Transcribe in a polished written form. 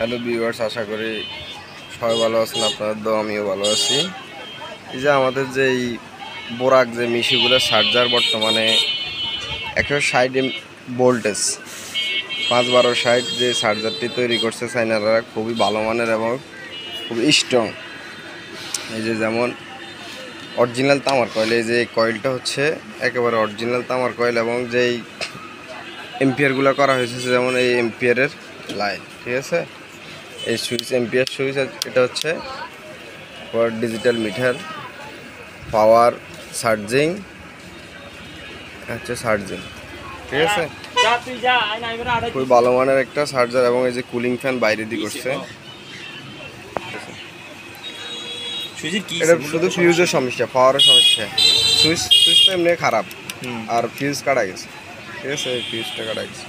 Hello viewers, আশা করি সবাই ভালো আছেন। আপনাদের তো আমিও ভালো আছি। এই যে আমাদের যে এই বোরাক যে মিশিগুলো চার্জার বর্তমানে 160 ভোল্টেজ 51260 যে চার্জারটি তৈরি করছে চাইনারা, খুবই ভালো মানের এবং খুবই স্ট্রং। এই যে যেমন অরিজিনাল তামার কয়েল, এই যে কয়েলটা হচ্ছে একেবারে অরিজিনাল তামার কয়েল এবং যেই এম্পিয়ারগুলো করা হয়েছে যেমন এই এম্পিয়ারের লাইন, ঠিক আছে। এই সুইচ এম্পিয়ার সুইচ, এটা হচ্ছে ডিজিটাল মিটার পাওয়ার চার্জিং, হচ্ছে চার্জিং, ঠিক আছে। খুবই ভালো মানের একটা চার্জার এবং এই যে কুলিং ফ্যান বাইরে দিয়ে করছে। এটা শুধু ফিউজের সমস্যা, পাওয়ারের সমস্যা। সুইচটা এমনি খারাপ আর ফিউজ কাটা গেছে, ঠিক আছে, ফিউজটা কাটা গেছে।